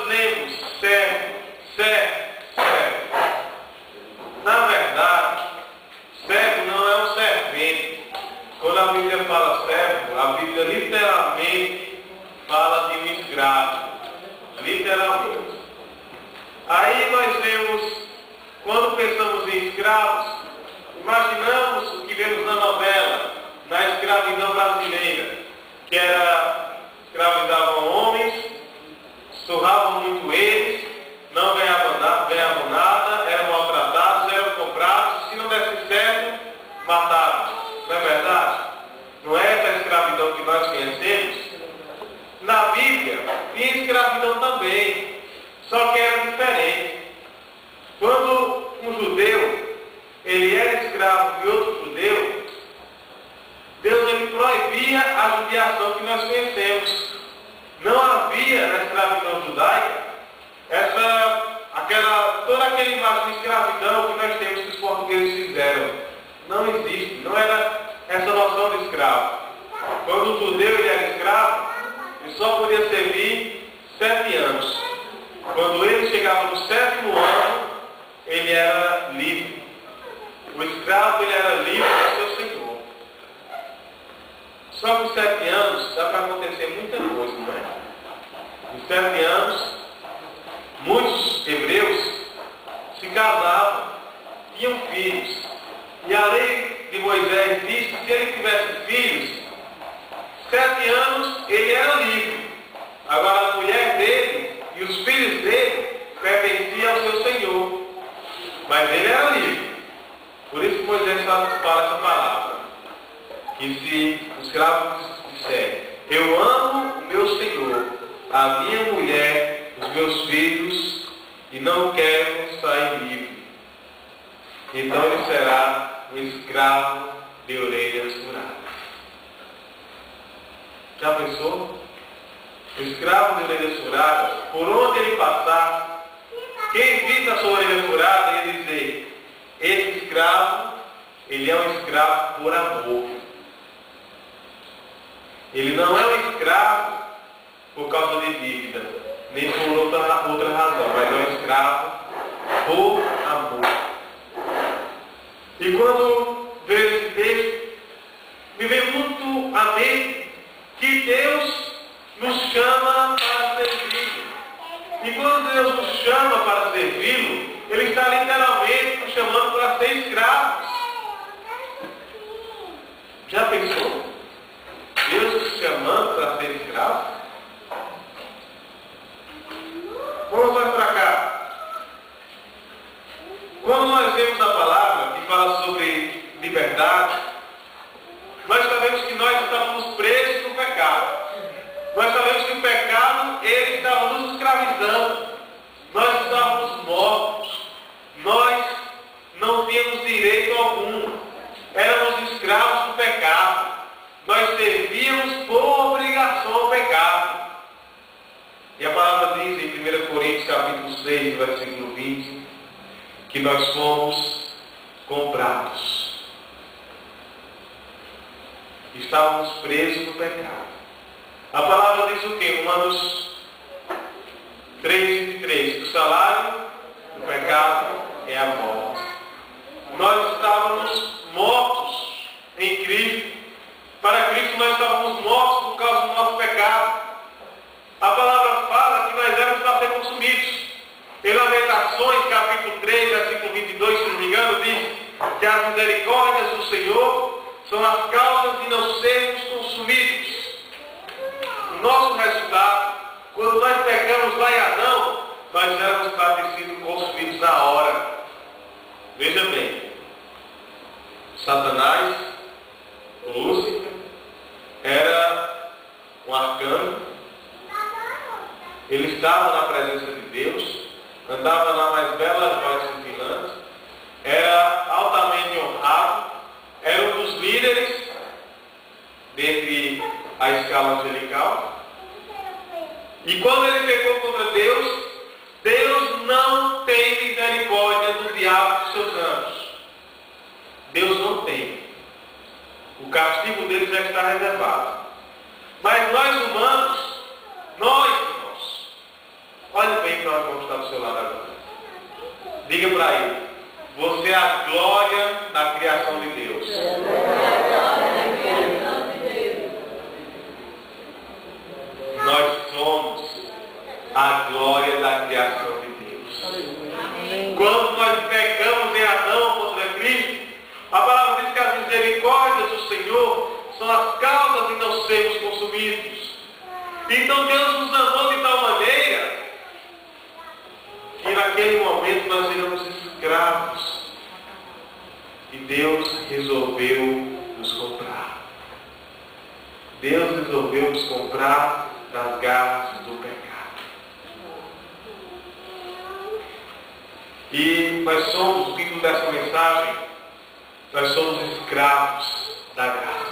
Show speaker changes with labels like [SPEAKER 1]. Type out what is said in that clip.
[SPEAKER 1] nós lemos servo, servo, servo, na verdade, servo não é um servente. Quando a Bíblia fala servo, a Bíblia literalmente fala de um escravo. Literalmente. Aí nós vemos, quando pensamos em escravos, imaginamos o que vemos na novela, na escravidão brasileira, que era, escravizavam homens, surravam muito eles, não ganhavam nada, eram maltratados, eram comprados, se não desse certo, matavam. Não é verdade? Não é essa escravidão que nós conhecemos? Na Bíblia, tinha escravidão também, só que era diferente. Quando um judeu, ele era escravo de outro judeu, Deus ele proibia a judiação que nós conhecemos. Não havia na escravidão judaica toda aquela imagem de escravidão que nós temos que os portugueses fizeram. Não existe, não era essa noção de escravo. Quando o judeu ele era escravo, ele só podia servir 7 anos. Quando ele chegava no 7º ano, ele era livre. O escravo ele era livre do seu senhor. Só que os 7 anos dá para acontecer muita coisa, não é? Nos 7 anos, muitos hebreus se casavam, tinham filhos. E a lei de Moisés diz que se ele tivesse filhos, 7 anos ele era livre. Agora a mulher dele e os filhos dele pertenciam ao seu senhor. Mas ele era livre. Por isso que Moisés fala essa palavra. Que se o escravo disser, eu amo o meu senhor, a minha mulher, os meus filhos, e não quero sair livre, então ele será um escravo de orelhas furadas. Já pensou? O escravo de orelhas furadas, por onde ele passar, quem visse a sua orelha furada ia dizer, esse escravo, ele é um escravo por amor. Ele não é um escravo por causa de dívida, nem por outra razão, mas é um escravo por amor. E quando vejo esse texto, me vem muito à mente que Deus nos chama para servi-lo. E quando Deus nos chama para servi-lo, Ele está literalmente nos chamando para ser escravos. Já pensou? Deus nos chamando para ser escravos? Vamos mais para cá. Quando nós vemos a palavra que fala sobre liberdade, nós sabemos que nós estávamos presos no pecado. Nós sabemos que o pecado, ele estava nos escravizando. Nós estávamos mortos. Nós não tínhamos direito algum. Éramos escravos do pecado. Nós servíamos por obrigação ao pecado. E a palavra diz em 1 Coríntios capítulo 6, versículo 20, que nós fomos comprados. Estávamos presos no pecado. A palavra diz o quê? Romanos 3:23, que o salário do pecado é a morte. Nós estávamos mortos em Cristo. Para Cristo nós estávamos mortos por causa do nosso pecado. A palavra fala que nós éramos para ser consumidos. Em Lamentações, capítulo 3, versículo 22, se não me engano, diz que as misericórdias do Senhor são as causas de não sermos consumidos. O nosso resultado, quando nós pecamos lá em Adão, nós éramos para ter sido consumidos na hora. Veja bem, Satanás, Lúcifer, era um arcano. Ele estava na presença de Deus, andava na mais bela voz cintilante, era altamente honrado, era um dos líderes dentre a escala angelical. E quando ele pecou contra Deus, Deus não tem misericórdia do diabo e dos seus anjos. Deus não tem. O castigo dele já está reservado. Mas nós humanos, nós, irmãos, olha, Diga para ele: você é a glória da criação de Deus. Nós somos a glória da criação de Deus. Quando nós pecamos em Adão contra Cristo, a palavra diz que as misericórdias do Senhor são as causas de não sermos consumidos. Então Deus nos amou de tal maneira que naquele momento nós éramos escravos. E Deus resolveu nos comprar. Deus resolveu nos comprar das garras do pecado. E nós somos, o título dessa mensagem, nós somos escravos da graça.